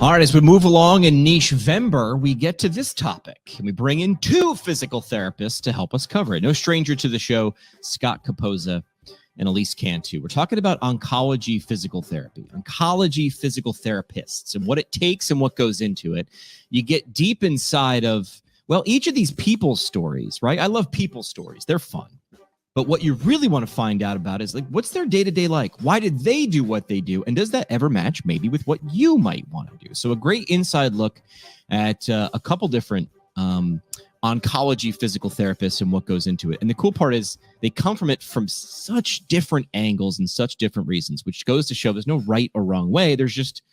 All right, as we move along in Niche-vember, we get to this topic, and we bring in two physical therapists to help us cover it. No stranger to the show, Scott Capozza and Elise Cantu. We're talking about oncology physical therapy, oncology physical therapists, and what it takes and what goes into it. You get deep inside of, well, each of these people's stories, right? I love people's stories. They're fun. But what you really want to find out about is, like, what's their day-to-day like? Why did they do what they do? And does that ever match maybe with what you might want to do? So a great inside look at a couple different oncology physical therapists and what goes into it. And the cool part is they come from it from such different angles and such different reasons, which goes to show there's no right or wrong way. There's just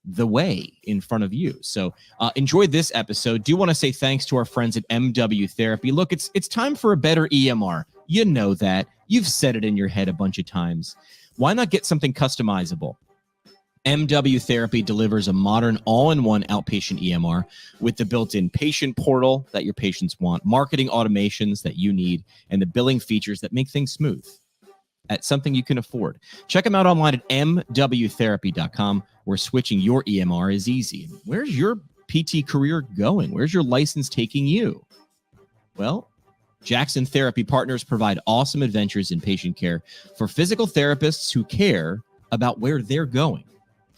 the way in front of you. So enjoy this episode. Do want to say thanks to our friends at MW Therapy. Look, it's time for a better EMR. You know that. You've said it in your head a bunch of times. Why not get something customizable? MW Therapy delivers a modern all-in-one outpatient EMR with the built-in patient portal that your patients want, marketing automations that you need, and the billing features that make things smooth at something you can afford. Check them out online at mwtherapy.com, where switching your EMR is easy. Where's your PT career going? Where's your license taking you? Well, Jackson Therapy Partners provide awesome adventures in patient care for physical therapists who care about where they're going.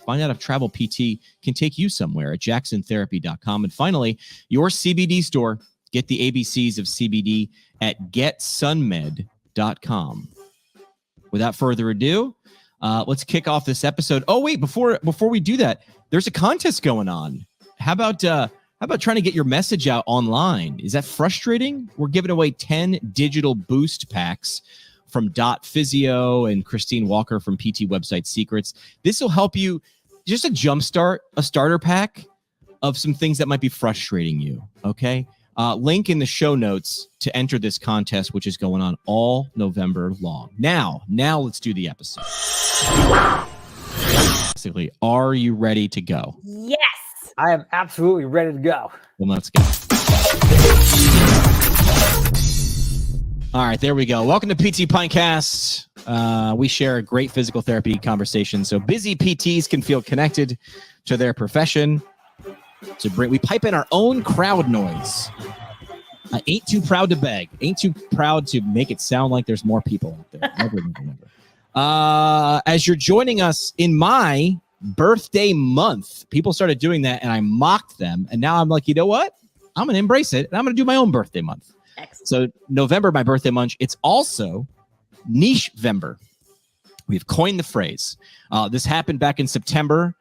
Find out if Travel PT can take you somewhere at jacksontherapy.com. And finally, your CBD store. Get the ABCs of CBD at getsunmed.com. Without further ado, let's kick off this episode. Oh, wait, before we do that, there's a contest going on. How about trying to get your message out online? Is that frustrating? We're giving away 10 digital boost packs from Dot Physio and Christine Walker from PT Website Secrets. This will help you, just a jumpstart, a starter pack of some things that might be frustrating you, okay? Link in the show notes to enter this contest, which is going on all November long. Now let's do the episode. Basically, are you ready to go? Yes. I am absolutely ready to go. Well, let's go. All right, there we go. Welcome to PT Pintcast. We share a great physical therapy conversation so busy PTs can feel connected to their profession. We pipe in our own crowd noise. I ain't too proud to beg. Ain't too proud to make it sound like there's more people out there. Never. As you're joining us in my birthday month, people started doing that and I mocked them. And now I'm like, you know what? I'm going to embrace it. And I'm going to do my own birthday month. Excellent. So November, my birthday month, it's also Niche-vember. We've coined the phrase. This happened back in September.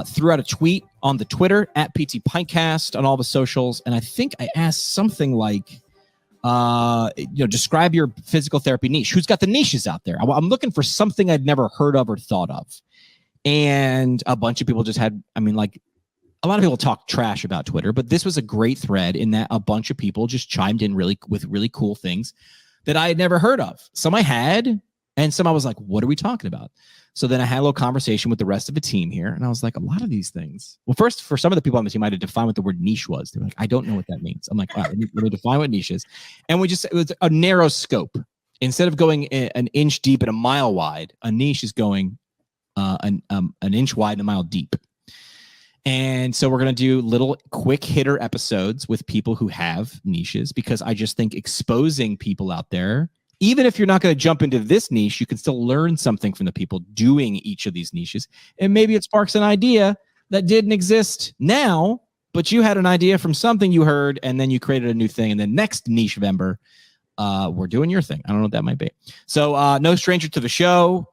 Threw out a tweet on the Twitter at PT Pintcast on all the socials. And I think I asked something like, describe your physical therapy niche. Who's got the niches out there? I'm looking for something I'd never heard of or thought of. And a bunch of people just had, a lot of people talk trash about Twitter, but this was a great thread in that a bunch of people just chimed in with really cool things that I had never heard of. Some I had, and some I was like, what are we talking about? So then I had a little conversation with the rest of the team here, and I was like, a lot of these things. Well, first, for some of the people on the team, I had to define what the word niche was. They're like, I don't know what that means. I'm like, all right, let me define what niche is. And it was a narrow scope. Instead of going an inch deep and a mile wide, a niche is going an inch wide and a mile deep. And so we're going to do little quick hitter episodes with people who have niches, because I just think exposing people out there, even if you're not going to jump into this niche, you can still learn something from the people doing each of these niches. And maybe it sparks an idea that didn't exist now, but you had an idea from something you heard, and then you created a new thing. And then next Niche-vember, we're doing your thing. I don't know what that might be. So no stranger to the show,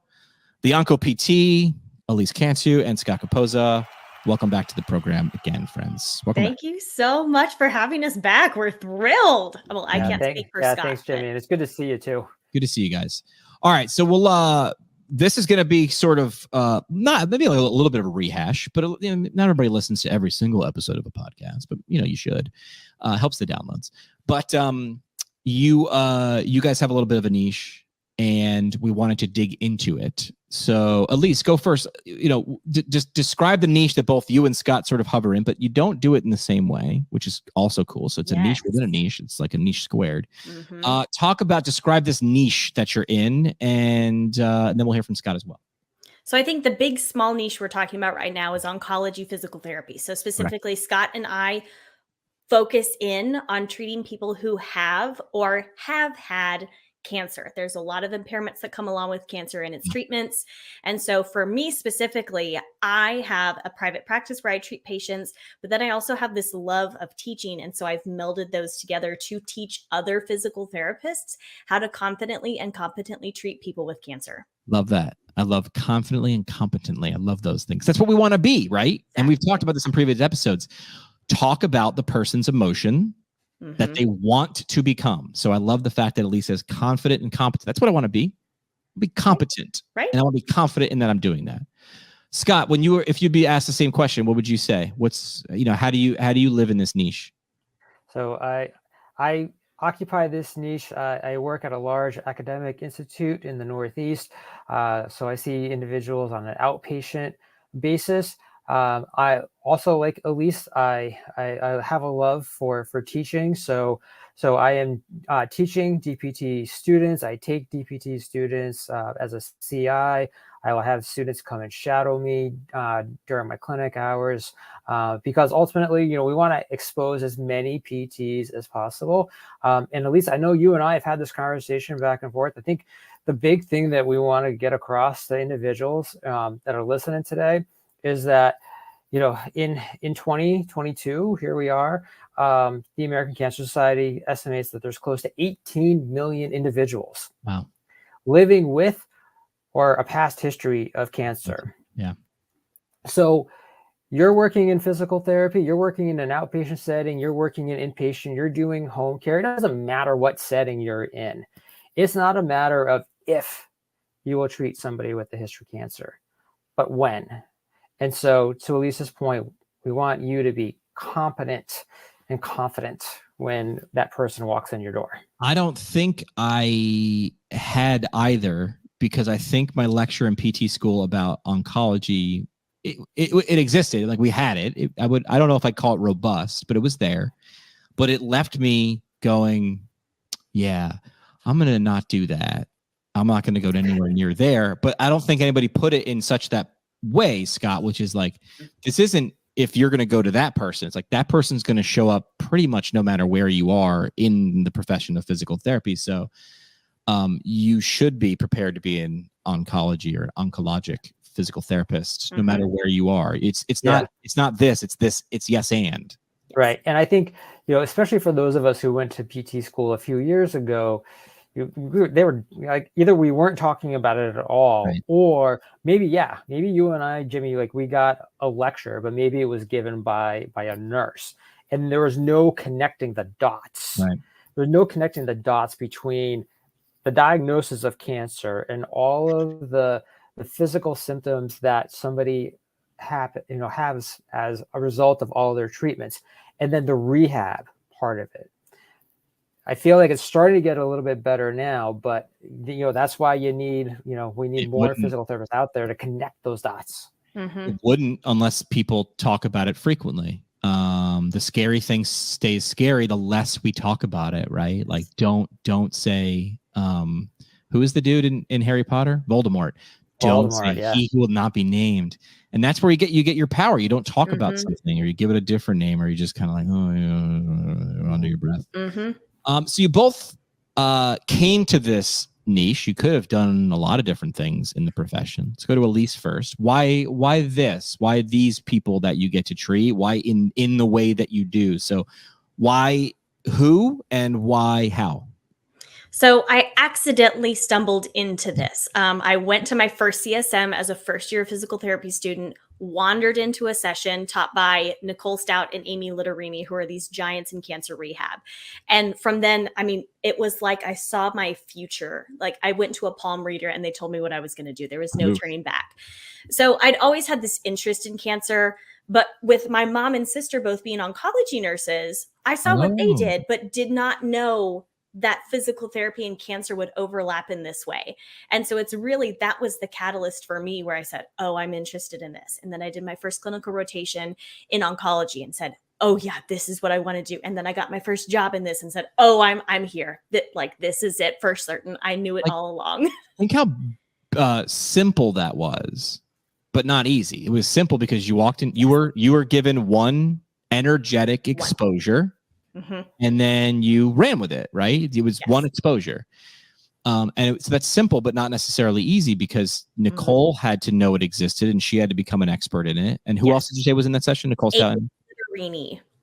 the Onco PT, Elise Cantu, and Scott Capozza. Welcome back to the program again, friends. Welcome Thank back. you so much for having us back. We're thrilled. Well, I can't speak for Scott. Thanks, Jimmy. And it's good to see you too. Good to see you guys. All right, so we'll this is going to be sort of not maybe a little bit of a rehash, but not everybody listens to every single episode of a podcast, but you should. Helps the downloads. But you guys have a little bit of a niche, and we wanted to dig into it. So Elise, go first. Just describe the niche that both you and Scott sort of hover in, but you don't do it in the same way, which is also cool. So it's a niche within a niche. It's like a niche squared. Mm-hmm. Describe this niche that you're in, and then we'll hear from Scott as well. So I think the big small niche we're talking about right now is oncology physical therapy. So specifically, Scott and I focus in on treating people who have or have had cancer. There's a lot of impairments that come along with cancer and its treatments. And so for me specifically, I have a private practice where I treat patients, but then I also have this love of teaching. And so I've melded those together to teach other physical therapists how to confidently and competently treat people with cancer. Love that. I love confidently and competently. I love those things. That's what we want to be, right? Exactly. And we've talked about this in previous episodes. Talk about the person's emotion that they want to become. So I love the fact that Elise says confident and competent. That's what I want to be. Be competent. Right. And I want to be confident in that I'm doing that. Scott, if you'd be asked the same question, what would you say? How do you live in this niche? So I occupy this niche. I work at a large academic institute in the Northeast. So I see individuals on an outpatient basis. I also, like Elise, I have a love for teaching. So I am teaching DPT students. I take DPT students as a CI. I will have students come and shadow me during my clinic hours because ultimately, we want to expose as many PTs as possible. And Elise, I know you and I have had this conversation back and forth. I think the big thing that we want to get across to individuals that are listening today is that, in 2022, here we are, the American Cancer Society estimates that there's close to 18 million individuals living with or a past history of cancer. Yeah. So you're working in physical therapy, you're working in an outpatient setting, you're working in inpatient, you're doing home care. It doesn't matter what setting you're in. It's not a matter of if you will treat somebody with a history of cancer, but when. And so to Elise's point, we want you to be competent and confident when that person walks in your door. I don't think I had either, because I think my lecture in PT school about oncology, it existed. Like we had it. I don't know if I'd call it robust, but it was there. But it left me going, yeah, I'm going to not do that. I'm not going to go anywhere near there. But I don't think anybody put it in such that way, Scott, which is like, this isn't if you're going to go to that person. It's like that person's going to show up pretty much no matter where you are in the profession of physical therapy. So you should be prepared to be in oncology or oncologic physical therapist, no matter where you are. It's not this, it's yes and. Right. And I think, especially for those of us who went to PT school a few years ago, they were like, either we weren't talking about it at all, right, or maybe you and I, Jimmy, like we got a lecture, but maybe it was given by a nurse, and there was no connecting the dots. Right. There's no connecting the dots between the diagnosis of cancer and all of the physical symptoms that somebody has as a result of all their treatments, and then the rehab part of it. I feel like it's starting to get a little bit better now, but that's why we need more physical therapists out there to connect those dots. It wouldn't unless people talk about it frequently. The scary thing stays scary the less we talk about it, right? Like don't say who is the dude in Harry Potter? Voldemort. Don't say he who will not be named. And that's where you get your power. You don't talk about something, or you give it a different name, or you just kind of like, under your breath. So you both came to this niche. You could have done a lot of different things in the profession. Let's go to Elise first. Why this? Why these people that you get to treat? Why in the way that you do? So why who and why how? So I accidentally stumbled into this. I went to my first CSM as a first-year physical therapy student, wandered into a session taught by Nicole Stout and Amy Litterini, who are these giants in cancer rehab. And from then, it was like I saw my future. Like I went to a palm reader and they told me what I was going to do. There was no turning back. So I'd always had this interest in cancer, but with my mom and sister both being oncology nurses, I saw what they did, but did not know that physical therapy and cancer would overlap in this way. And so that was the catalyst for me where I said, oh, I'm interested in this. And then I did my first clinical rotation in oncology and said, oh yeah, this is what I want to do. And then I got my first job in this and said, oh, I'm here. This is it for certain. I knew it all along. Think how simple that was, but not easy. It was simple because you walked in, you were given one energetic exposure, and then you ran with it, right? It was one exposure. So that's simple, but not necessarily easy, because Nicole had to know it existed and she had to become an expert in it. And who else did you say was in that session? Nicole Stout.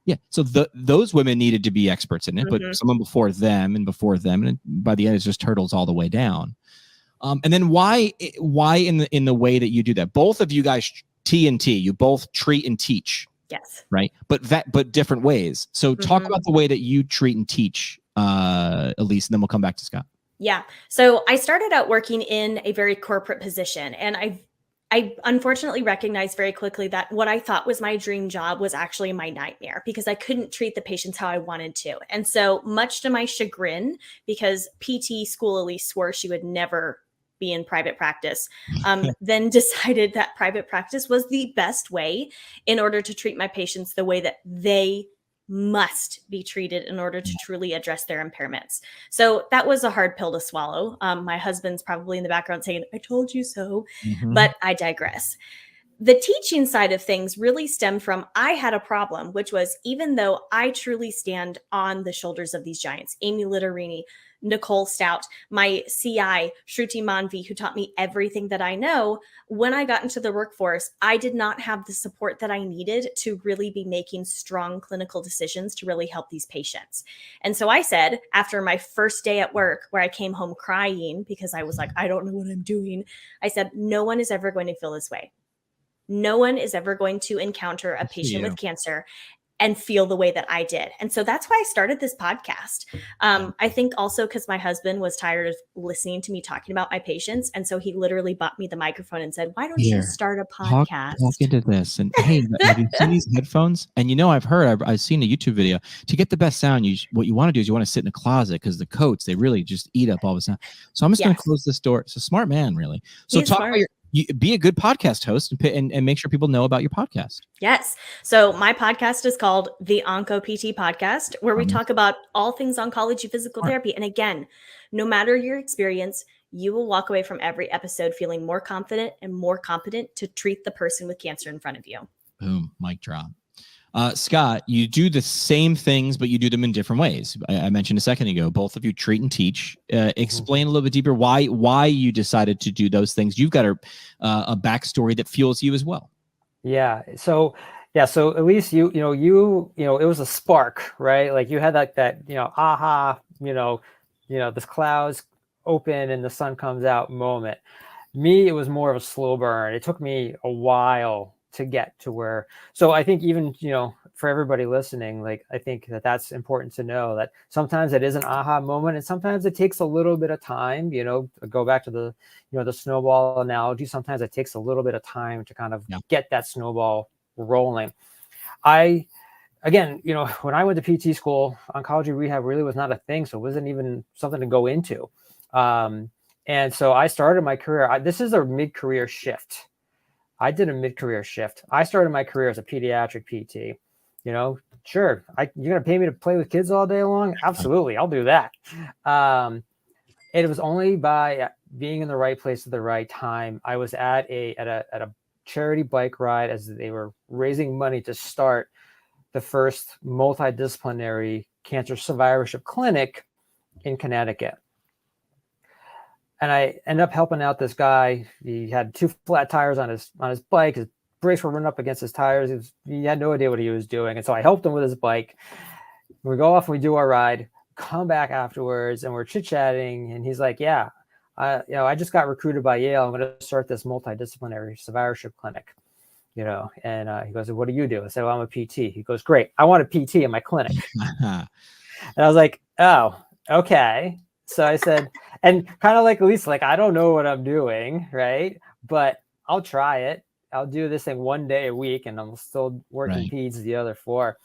Yeah. So those women needed to be experts in it, but someone before them, and by the end, it's just turtles all the way down. And then why in the way that you do that? Both of you guys T&T, you both treat and teach. Yes. Right. But different ways. So talk about the way that you treat and teach, Elise, and then we'll come back to Scott. Yeah. So I started out working in a very corporate position, and I unfortunately recognized very quickly that what I thought was my dream job was actually my nightmare, because I couldn't treat the patients how I wanted to. And so, much to my chagrin, because PT school Elise swore she would never be in private practice, then decided that private practice was the best way in order to treat my patients the way that they must be treated in order to truly address their impairments. So that was a hard pill to swallow. My husband's probably in the background saying, I told you so, but I digress. The teaching side of things really stemmed from, I had a problem, which was, even though I truly stand on the shoulders of these giants, Amy Littorini, Nicole Stout, my CI, Shruti Manvi, who taught me everything that I know, when I got into the workforce, I did not have the support that I needed to really be making strong clinical decisions to really help these patients. And so I said, after my first day at work, where I came home crying because I was like, I don't know what I'm doing, I said, no one is ever going to feel this way. No one is ever going to encounter a patient with cancer and feel the way that I did. And so that's why I started this podcast. I think also because my husband was tired of listening to me talking about my patients. And so he literally bought me the microphone and said, why don't you start a podcast? Talk into this. And hey, have you seen these headphones? And I've seen a YouTube video. To get the best sound, what you want to do is you want to sit in a closet, because the coats, they really just eat up all the sound. So I'm just going to close this door. It's a smart man, really. So talk about be a good podcast host and make sure people know about your podcast. Yes. So my podcast is called the Onco PT Podcast, where we talk about all things oncology physical therapy. And again, no matter your experience, you will walk away from every episode feeling more confident and more competent to treat the person with cancer in front of you. Boom, mic drop. Scott, you do the same things, but you do them in different ways. I mentioned a second ago, both of you treat and teach. Explain a little bit deeper why you decided to do those things. You've got a backstory that fuels you as well. Yeah. So Elise, you know, it was a spark, right? Like you had that aha, this clouds open and the sun comes out moment. Me, it was more of a slow burn. It took me a while to get to where, so I think even, for everybody listening, like, I think that's important to know, that sometimes it is an aha moment, and sometimes it takes a little bit of time, go back to the, the snowball analogy. Sometimes it takes a little bit of time to kind of get that snowball rolling. Again, when I went to PT school, oncology rehab really was not a thing. So it wasn't even something to go into. And so I started my career, this is a mid-career shift. I did a mid-career shift. I started my career as a pediatric PT. Sure, you're going to pay me to play with kids all day long? Absolutely, I'll do that. It was only by being in the right place at the right time. I was at a charity bike ride as they were raising money to start the first multidisciplinary cancer survivorship clinic in Connecticut. And I ended up helping out this guy. He had 2 flat tires on his bike. His brakes were running up against his tires. He had no idea what he was doing. And so I helped him with his bike. We go off and we do our ride, come back afterwards, and we're chit-chatting. And he's like, I just got recruited by Yale. I'm going to start this multidisciplinary survivorship clinic. And he goes, what do you do? I said, well, I'm a PT. He goes, great. I want a PT in my clinic. And I was like, oh, okay. So I said, and kind of like Elise, like, I don't know what I'm doing, right? But I'll try it. I'll do this thing 1 day a week, and I'm still working peds the other 4.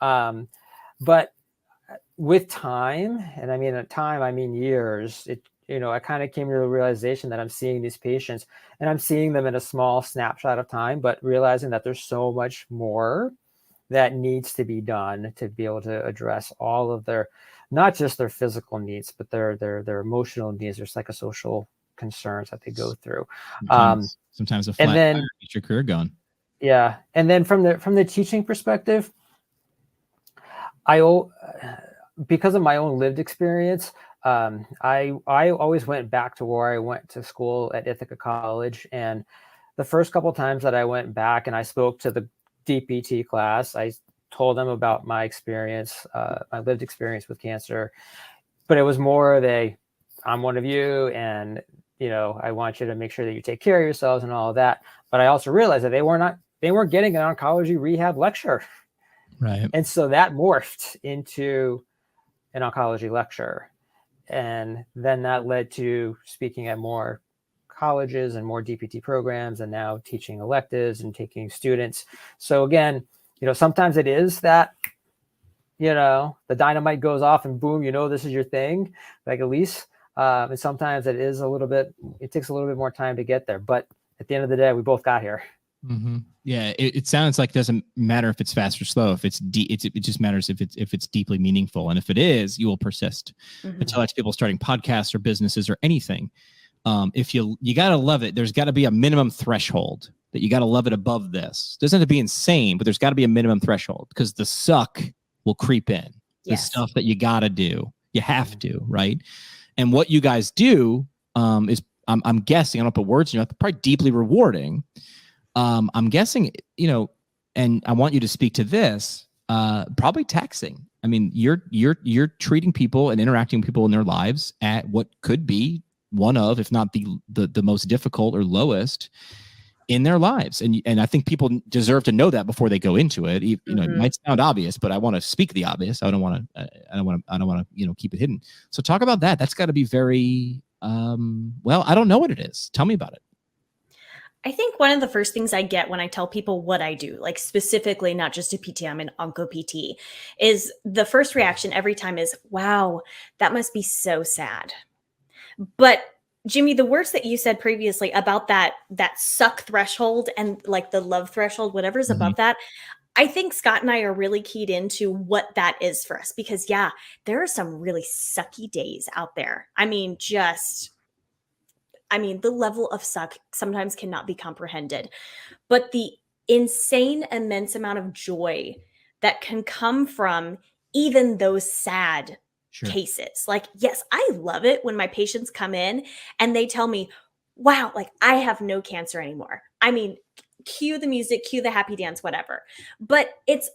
But with time, and I mean years, I kind of came to the realization that I'm seeing these patients, and I'm seeing them in a small snapshot of time, but realizing that there's so much more that needs to be done to be able to address all of their, not just their physical needs, but their emotional needs, their psychosocial concerns that they go through. Sometimes a and flat then tire gets your career going. yeah, and then from the teaching perspective, because of my own lived experience, I always went back to where I went to school at Ithaca College, and the first couple times that I went back and I spoke to the DPT class, I told them about my experience, my lived experience with cancer, but it was more of I'm one of you, and I want you to make sure that you take care of yourselves and all of that. But I also realized that they weren't getting an oncology rehab lecture. Right. And so that morphed into an oncology lecture. And then that led to speaking at more colleges and more DPT programs, and now teaching electives and taking students. So again, sometimes it is that, the dynamite goes off and boom, this is your thing, like Elise. And sometimes it takes a little bit more time to get there. But at the end of the day, we both got here. Mm-hmm. Yeah, it sounds like it doesn't matter if it's fast or slow. If it just matters if it's deeply meaningful, and if it is, you will persist. I tell that to people starting podcasts or businesses or anything. If you gotta love it, there's got to be a minimum threshold that you got to love it above this. It doesn't have to be insane, but there's got to be a minimum threshold, because the suck will creep in. Yes. The stuff that you got to do, you have to, right? And what you guys do is, I'm guessing, I don't put words in your mouth, probably deeply rewarding. I'm guessing, and I want you to speak to this, probably taxing. I mean, you're treating people and interacting with people in their lives at what could be one of, if not the most difficult or lowest in their lives. And I think people deserve to know that before they go into it. It might sound obvious, but I want to speak the obvious. I don't want to, keep it hidden. So talk about that. That's got to be very, well, I don't know what it is. Tell me about it. I think one of the first things I get when I tell people what I do, like specifically not just a PT, I'm an onco PT, is the first reaction every time is, wow, that must be so sad. But Jimmy, the words that you said previously about that suck threshold and like the love threshold, whatever's above that, I think Scott and I are really keyed into what that is for us, because there are some really sucky days out there. The level of suck sometimes cannot be comprehended, but the insane, immense amount of joy that can come from even those sad cases. Like, yes, I love it when my patients come in and they tell me, wow, like I have no cancer anymore. I mean, cue the music, cue the happy dance, whatever. But that's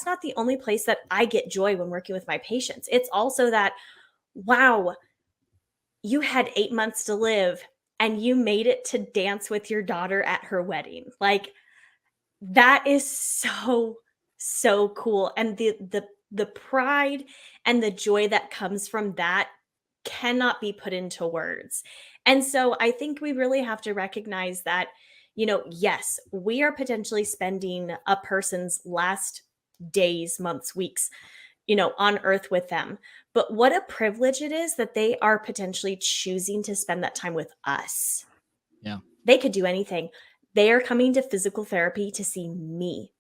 not the only place that I get joy when working with my patients. It's also that, wow, you had 8 months to live and you made it to dance with your daughter at her wedding. Like, that is so, so cool. And the pride and the joy that comes from that cannot be put into words. And so I think we really have to recognize that, yes, we are potentially spending a person's last days, months, weeks, on earth with them. But what a privilege it is that they are potentially choosing to spend that time with us. Yeah. They could do anything. They are coming to physical therapy to see me,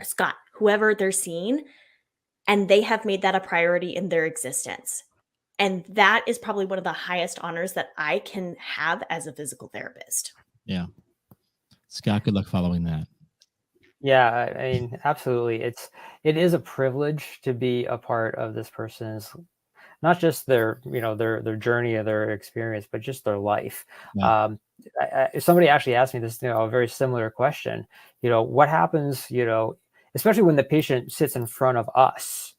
Scott, whoever they're seeing, and they have made that a priority in their existence. And that is probably one of the highest honors that I can have as a physical therapist. Yeah. Scott, good luck following that. Yeah, I mean, absolutely. It is a privilege to be a part of this person's, not just their journey or their experience, but just their life. Yeah. Somebody actually asked me this, a very similar question. What happens, especially when the patient sits in front of us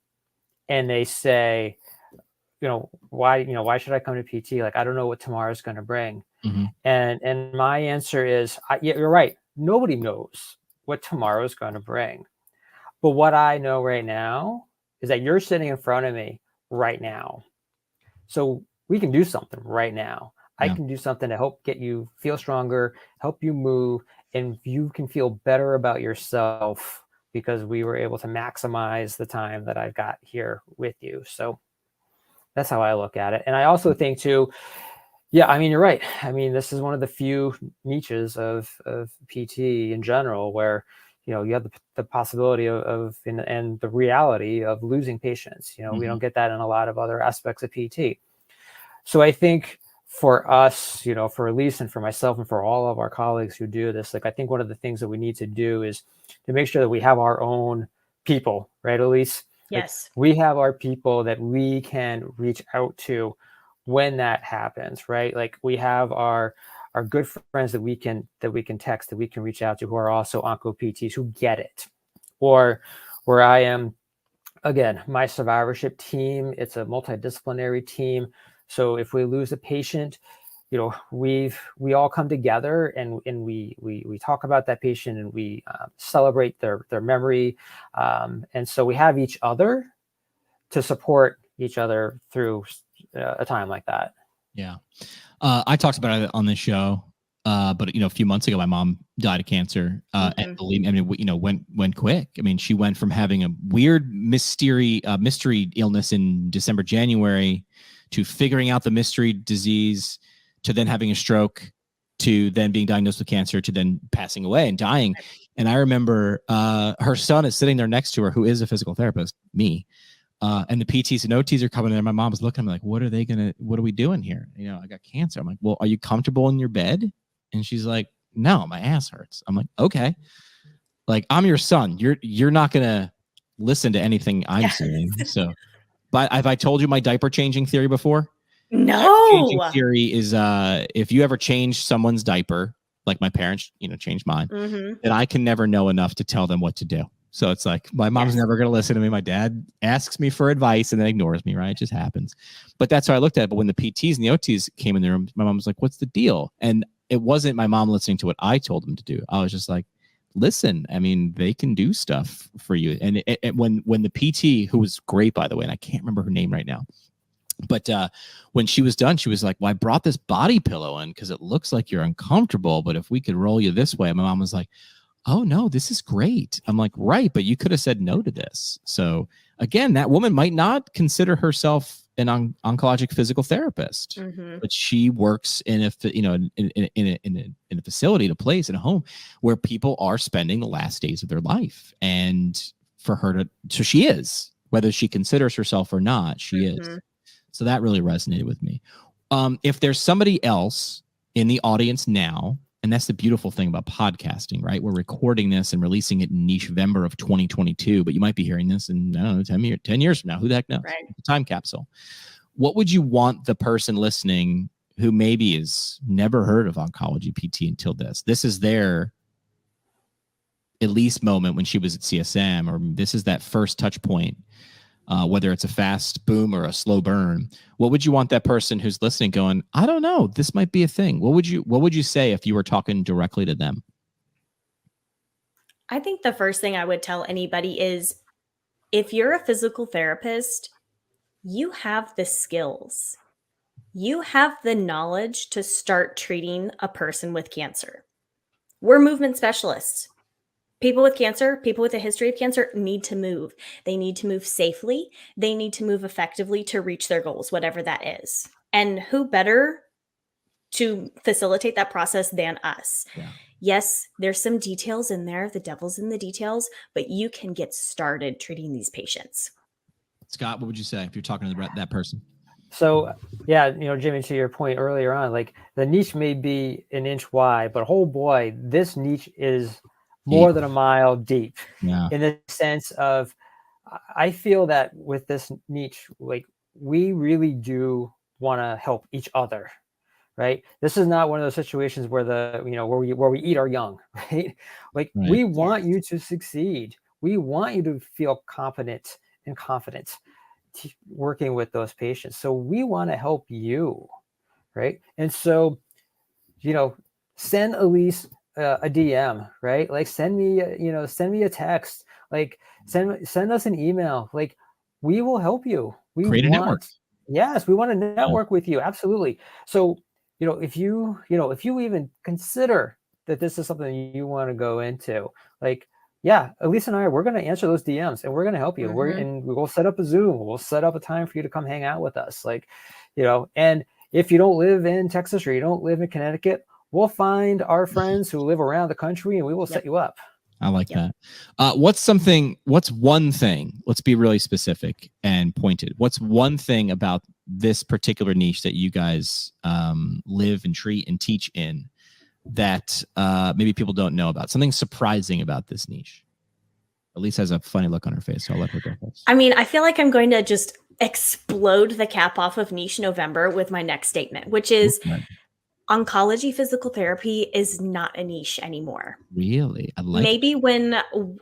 and they say, why should I come to PT? Like, I don't know what tomorrow's going to bring. And my answer is, yeah, you're right. Nobody knows what tomorrow is going to bring. But what I know right now is that you're sitting in front of me right now. So we can do something right now. Yeah. I can do something to help get you feel stronger, help you move, and you can feel better about yourself because we were able to maximize the time that I've got here with you. So that's how I look at it. And I also think too, yeah, I mean, you're right. I mean, this is one of the few niches of PT in general where, you have the possibility of and the reality of losing patients. We don't get that in a lot of other aspects of PT. So I think for us, for Elise and for myself and for all of our colleagues who do this, like, I think one of the things that we need to do is to make sure that we have our own people, right, Elise? Yes. Like, we have our people that we can reach out to when that happens, right? Like, we have our good friends that we can text, that we can reach out to, who are also onco PTs who get it. Or where I am, again, my survivorship team, it's a multidisciplinary team. So if we lose a patient, we all come together and we talk about that patient, and we celebrate their memory. And so we have each other to support each other through a time like that. Yeah. I talked about it on this show, but a few months ago, my mom died of cancer, and believe me, I mean, went quick. I mean, she went from having a weird mystery illness in December, January, to figuring out the mystery disease, to then having a stroke, to then being diagnosed with cancer, to then passing away and dying. And I remember her son is sitting there next to her, who is a physical therapist, me. And the PTs and OTs are coming there. My mom was looking at me like, what are we doing here? I got cancer. I'm like, well, are you comfortable in your bed? And she's like, no, my ass hurts. I'm like, okay. Like, I'm your son. You're not going to listen to anything I'm saying. So, but have I told you my diaper changing theory before? No. Diaper changing theory is if you ever change someone's diaper, like my parents, changed mine, then I can never know enough to tell them what to do. So it's like, my mom's never going to listen to me. My dad asks me for advice and then ignores me, right? It just happens. But that's how I looked at it. But when the PTs and the OTs came in the room, my mom was like, what's the deal? And it wasn't my mom listening to what I told them to do. I was just like, listen, I mean, they can do stuff for you. And when the PT, who was great, by the way, and I can't remember her name right now, but when she was done, she was like, well, I brought this body pillow in because it looks like you're uncomfortable, but if we could roll you this way. My mom was like, oh no, this is great. I'm like, right, but you could have said no to this. So again, that woman might not consider herself an oncologic physical therapist, but she works in a facility, in a place, in a home where people are spending the last days of their life. And for her so she is, whether she considers herself or not, she is. So that really resonated with me. If there's somebody else in the audience now, and that's the beautiful thing about podcasting, right? We're recording this and releasing it in November of 2022, but you might be hearing this in, I don't know, 10 years from now. Who the heck knows? Right. It's a time capsule. What would you want the person listening who maybe has never heard of Oncology PT until this? This is their Elise moment when she was at CSM, or this is that first touch point. Whether it's a fast boom or a slow burn, what would you want that person who's listening going, I don't know, this might be a thing? What would you say if you were talking directly to them? I think the first thing I would tell anybody is, if you're a physical therapist, you have the skills. You have the knowledge to start treating a person with cancer. We're movement specialists. People with cancer, people with a history of cancer need to move. They need to move safely. They need to move effectively to reach their goals, whatever that is. And who better to facilitate that process than us? Yeah. Yes, there's some details in there. The devil's in the details, but you can get started treating these patients. Scott, what would you say if you're talking to that person? So, yeah, Jimmy, to your point earlier on, like, the niche may be an inch wide, but oh boy, this niche is more than a mile deep. Yeah. In the sense of, I feel that with this niche, like, we really do want to help each other, right? This is not one of those situations where where we eat our young, right? Like, we want you to succeed. We want you to feel confident and confident working with those patients. So we want to help you, right? And so, send Elise a DM, right? Like, send me a text, like, send us an email. Like, we will help you. We create a network. Yes, we want to network with you. Absolutely. So, if you even consider that this is something you want to go into, like, yeah, Elise and we're going to answer those DMs and we're going to help you. And we'll set up a Zoom. We'll set up a time for you to come hang out with us. Like, and if you don't live in Texas or you don't live in Connecticut, we'll find our friends who live around the country and we will set you up. I like that. What's one thing, let's be really specific and pointed. What's one thing about this particular niche that you guys live and treat and teach in that maybe people don't know about? Something surprising about this niche? Elise has a funny look on her face, so I'll let her go first. I mean, I feel like I'm going to just explode the cap off of Niche November with my next statement, which is oncology physical therapy is not a niche anymore. Really? I like Maybe when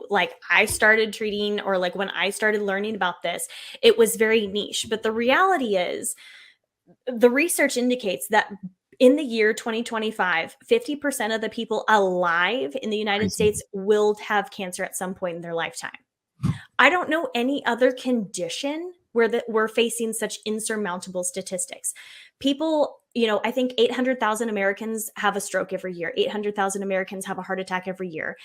like I started treating or like when I started learning about this, it was very niche. But the reality is the research indicates that in the year 2025, 50% of the people alive in the United States will have cancer at some point in their lifetime. I don't know any other condition where we're facing such insurmountable statistics. People, I think 800,000 Americans have a stroke every year. 800,000 Americans have a heart attack every year.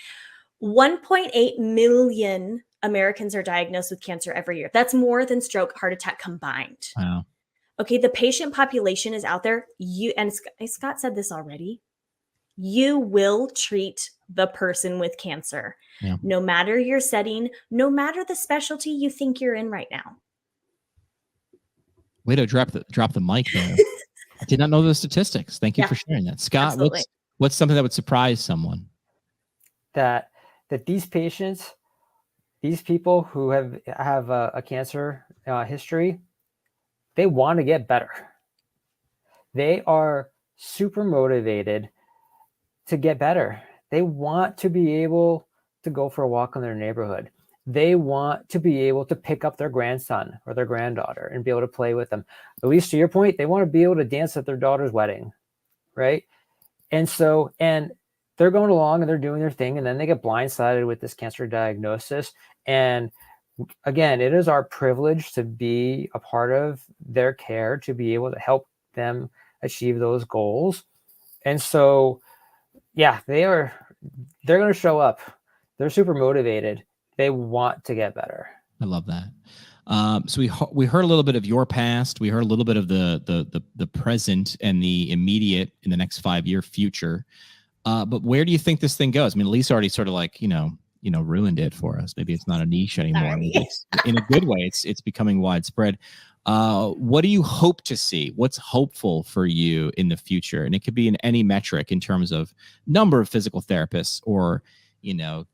1.8 million Americans are diagnosed with cancer every year. That's more than stroke, heart attack combined. Wow. Okay, the patient population is out there. And Scott said this already. You will treat the person with cancer, no matter your setting, no matter the specialty you think you're in right now. Way to drop the mic there. I did not know those statistics. Thank you for sharing that. Scott, what's something that would surprise someone? That these patients, these people who have a cancer history, they want to get better. They are super motivated to get better. They want to be able to go for a walk in their neighborhood. They want to be able to pick up their grandson or their granddaughter and be able to play with them. At least to your point, they want to be able to dance at their daughter's wedding, right? And they're going along and they're doing their thing, and then they get blindsided with this cancer diagnosis. And again, it is our privilege to be a part of their care, to be able to help them achieve those goals. And so, yeah, they're going to show up. They're super motivated. They want to get better. I love that. So we heard a little bit of your past. We heard a little bit of the present and the immediate in the next 5-year future. But where do you think this thing goes? I mean, Elise already sort of like, ruined it for us. Maybe it's not a niche anymore. It's, in a good way, it's becoming widespread. What do you hope to see? What's hopeful for you in the future? And it could be in any metric in terms of number of physical therapists or,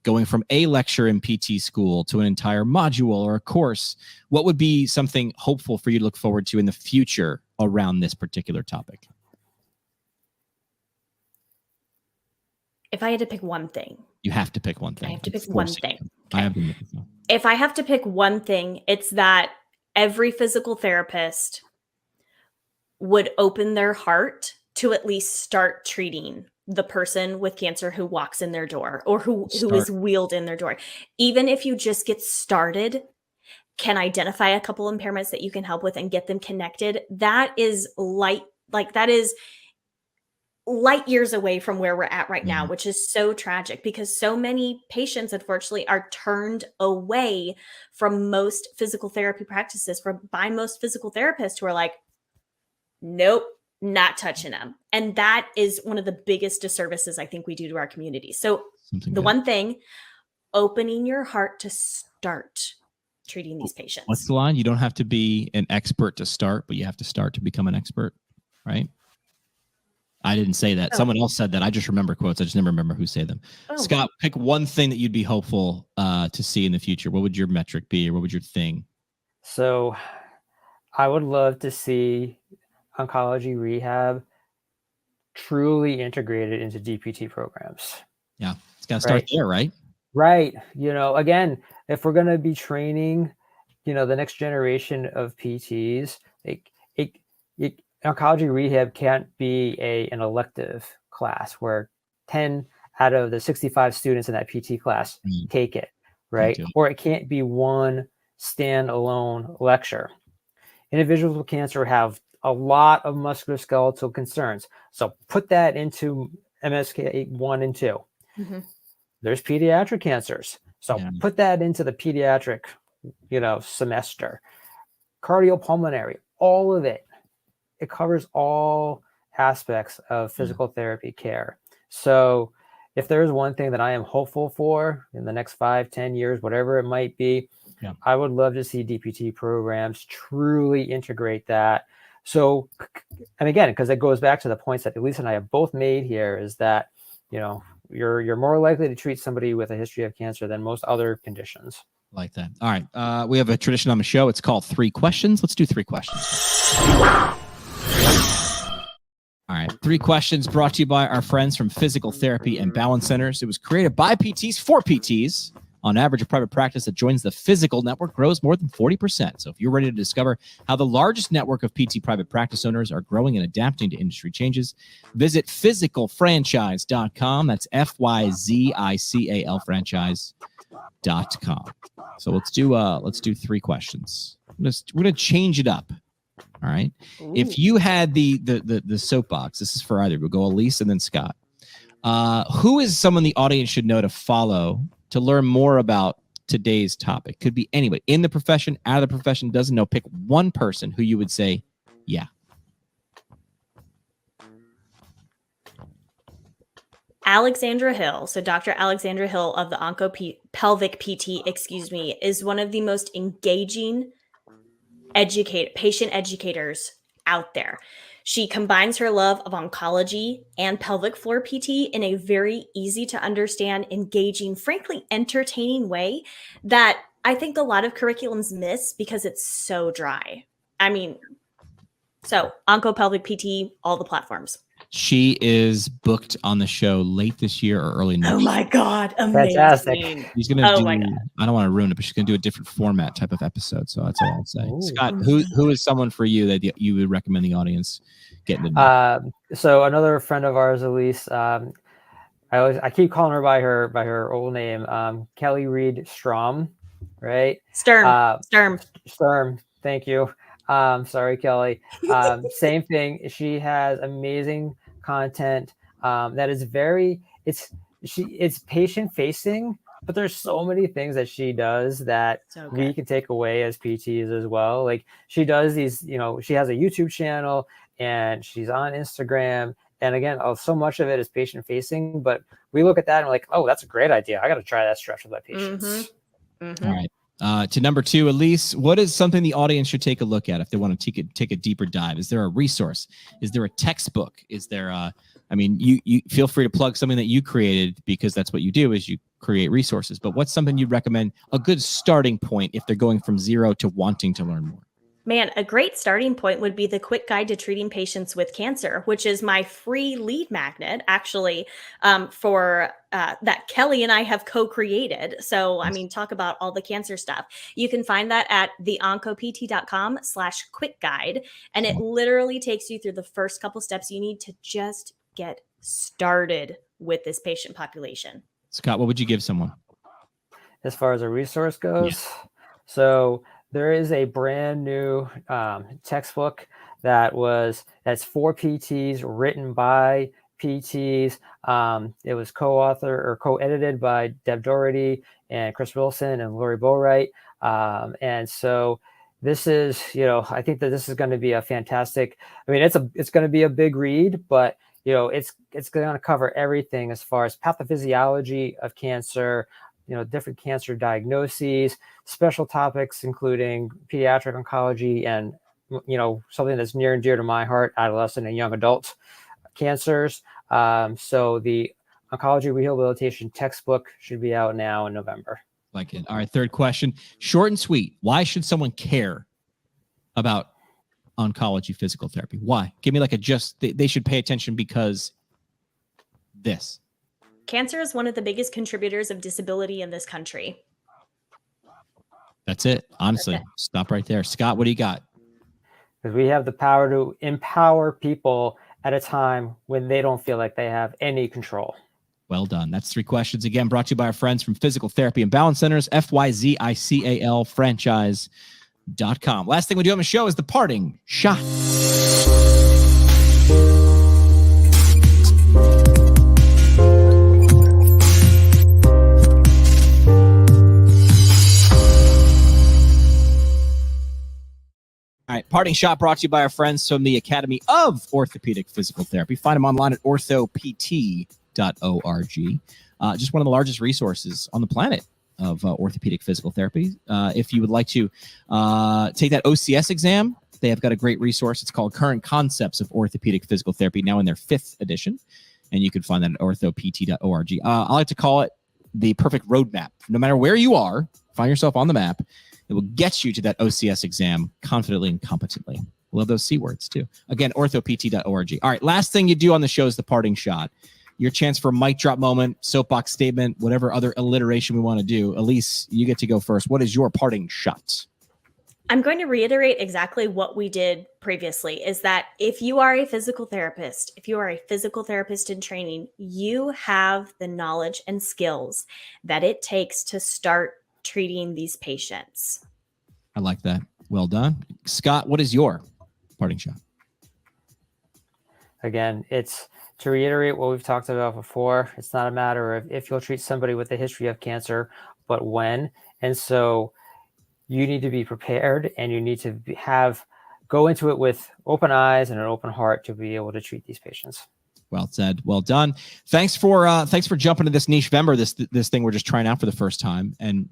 going from a lecture in PT school to an entire module or a course. What would be something hopeful for you to look forward to in the future around this particular topic? If I had to pick one thing. You have to pick one thing. I have to pick one thing. Okay. I have been looking for. If I have to pick one thing, it's that every physical therapist would open their heart to at least start treating the person with cancer who walks in their door or who is wheeled in their door. Even if you just get started, can identify a couple impairments that you can help with and get them connected. That is light years away from where we're at right now, which is so tragic because so many patients, unfortunately, are turned away from most physical therapy practices by most physical therapists who are like, nope, not touching them. And that is one of the biggest disservices I think we do to our community. So one thing, opening your heart to start treating these patients. What's the line? You don't have to be an expert to start, but you have to start to become an expert, right? I didn't say that. Someone else said that. I just remember quotes. I just never remember who said them. Scott, pick one thing that you'd be hopeful to see in the future. What would your metric be, or what would your thing? So I would love to see oncology rehab truly integrated into DPT programs. Yeah, it's got to start there, right? Right. Again, if we're going to be training, the next generation of PTs, oncology rehab can't be an elective class where 10 out of the 65 students in that PT class take it, right? Or it can't be one standalone lecture. Individuals with cancer have a lot of musculoskeletal concerns. So put that into MSK 1 and 2. Mm-hmm. There's pediatric cancers. So put that into the pediatric, semester. Cardiopulmonary, all of it. It covers all aspects of physical therapy care. So, if there's one thing that I am hopeful for in the next 5-10 years, whatever it might be, I would love to see DPT programs truly integrate that. So, and again, because it goes back to the points that Elise and I have both made here, is that, you're more likely to treat somebody with a history of cancer than most other conditions. Like that. All right. We have a tradition on the show. It's called 3 questions. Let's do 3 questions. All right. 3 questions brought to you by our friends from Physical Therapy and Balance Centers. It was created by PTs for PTs. On average, a private practice that joins the physical network grows more than 40%. So if you're ready to discover how the largest network of PT private practice owners are growing and adapting to industry changes, visit physicalfranchise.com. That's FYZICAL franchise.com. So let's do 3 questions. We're going to change it up. All right. Ooh. If you had the soapbox, this is for either. We'll go Elise and then Scott. Who is someone the audience should know to follow to learn more about today's topic? Could be anybody in the profession, out of the profession, doesn't know. Pick one person who you would say, yeah. Alexandra Hill. So Dr. Alexandra Hill of the Pelvic PT, is one of the most engaging patient educators out there. She combines her love of oncology and pelvic floor PT in a very easy to understand, engaging, frankly, entertaining way that I think a lot of curriculums miss because it's so dry. I mean, so Oncopelvic PT, all the platforms. She is booked on the show late this year or early next year. Oh my God. Amazing. Fantastic. She's going to my God. I don't want to ruin it, but she's going to do a different format type of episode. So that's all I'll say. Ooh. Scott, who is someone for you that you would recommend the audience getting to know? So another friend of ours, Elise, I keep calling her by her old name, Kelly Reed Strom, right? Sturm. Thank you. Sorry, Kelly. Same thing. She has amazing content that is it's patient facing, but there's so many things that she does that we can take away as PTs as well. Like she does these, she has a YouTube channel and she's on Instagram. And again, so much of it is patient facing, but we look at that and we're like, oh, that's a great idea. I got to try that stretch with my patients. Mm-hmm. Mm-hmm. All right. To number 2, Elise, what is something the audience should take a look at if they want to take a deeper dive? Is there a resource? Is there a textbook? Is there you feel free to plug something that you created because that's what you do is you create resources. But what's something you'd recommend a good starting point if they're going from 0 to wanting to learn more? Man, a great starting point would be the Quick Guide to Treating Patients with Cancer, which is my free lead magnet, actually, for that Kelly and I have co-created. So, I mean, talk about all the cancer stuff. You can find that at theoncopt.com/quick guide. And it literally takes you through the first couple steps you need to just get started with this patient population. Scott, what would you give someone? As far as a resource goes? Yeah. So there is a brand new textbook that's for PTs, written by PTs. It was co-edited by Deb Doherty and Chris Wilson and Lori Boatwright. And so this is, I think that this is going to be a fantastic. I mean, it's going to be a big read, but it's going to cover everything as far as pathophysiology of cancer, different cancer diagnoses, special topics, including pediatric oncology and, something that's near and dear to my heart, adolescent and young adult cancers. So the Oncology Rehabilitation textbook should be out now in November. Like it. All right. 3rd question, short and sweet. Why should someone care about oncology physical therapy? Why? Give me like they should pay attention because this. Cancer is one of the biggest contributors of disability in this country. That's it. Honestly, stop right there. Scott, what do you got? Because we have the power to empower people at a time when they don't feel like they have any control. Well done. That's 3 questions. Again, brought to you by our friends from Physical Therapy and Balance Centers, FYZICAL franchise.com. Last thing we do on the show is the parting shot. All right, parting shot brought to you by our friends from the Academy of Orthopedic Physical Therapy. Find them online at orthopt.com. Just one of the largest resources on the planet of orthopedic physical therapy. If you would like to take that OCS exam, they have got a great resource. It's called Current Concepts of Orthopedic Physical Therapy, now in their 5th edition. And you can find that at orthopt.org. I like to call it the perfect roadmap. No matter where you are, find yourself on the map. It will get you to that OCS exam confidently and competently. Love those C words too. Again, orthopt.org. All right, last thing you do on the show is the parting shot. Your chance for a mic drop moment, soapbox statement, whatever other alliteration we want to do. Elise, you get to go first. What is your parting shot? I'm going to reiterate exactly what we did previously, is that if you are a physical therapist, if you are a physical therapist in training, you have the knowledge and skills that it takes to start treating these patients. I like that. Well done. Scott, what is your parting shot? Again, it's to reiterate what we've talked about before. It's not a matter of if you'll treat somebody with a history of cancer, but when. And so you need to be prepared, and you need to go into it with open eyes and an open heart to be able to treat these patients. Well said. Well done. Thanks for jumping into this niche Vember, this thing we're just trying out for the first time. And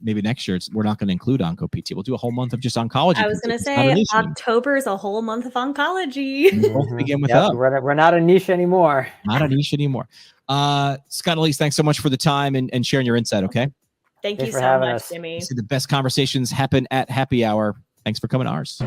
maybe next year we're not going to include Onco PT. We'll do a whole month of just oncology. I was going to say October is a whole month of oncology. We'll begin with that. We're not a niche anymore. Not a niche anymore. Scott, Elise, thanks so much for the time and sharing your insight. Okay. Thanks you so much, Jimmy. The best conversations happen at happy hour. Thanks for coming to ours.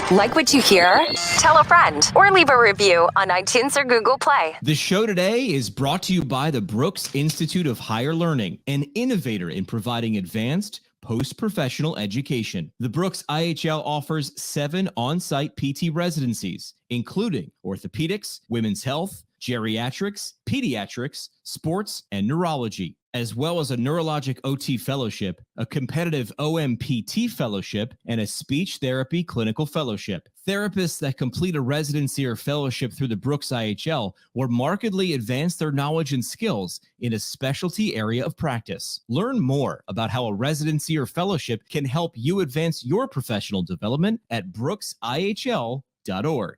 Like what you hear? Tell a friend or leave a review on iTunes or Google Play. The show today is brought to you by the Brooks Institute of Higher Learning, an innovator in providing advanced post-professional education. The Brooks IHL offers 7 on-site PT residencies, including orthopedics, women's health, geriatrics, pediatrics, sports, and neurology, as well as a neurologic OT fellowship, a competitive OMPT fellowship, and a speech therapy clinical fellowship. Therapists that complete a residency or fellowship through the Brooks IHL will markedly advance their knowledge and skills in a specialty area of practice. Learn more about how a residency or fellowship can help you advance your professional development at brooksihl.org.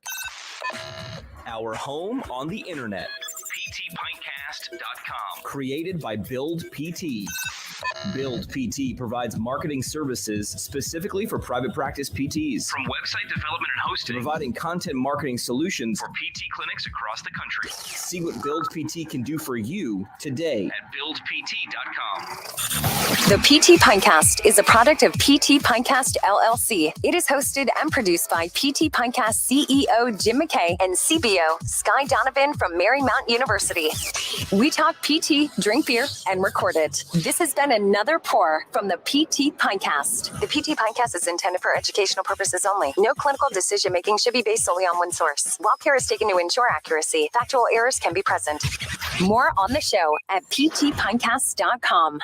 Our home on the internet. PTPintcast.com. Created by Build PT. Build PT provides marketing services specifically for private practice PTs. From website development and hosting, providing content marketing solutions for PT clinics across the country. See what Build PT can do for you today at buildpt.com. The PT Pintcast is a product of PT Pintcast LLC. It is hosted and produced by PT Pintcast CEO Jim McKay and CBO Sky Donovan from Marymount University. We talk PT, drink beer, and record it. This has been another pour from the PT Pintcast. The PT Pintcast is intended for educational purposes only. No clinical decision-making should be based solely on one source. While care is taken to ensure accuracy, factual errors can be present. More on the show at ptpintcast.com.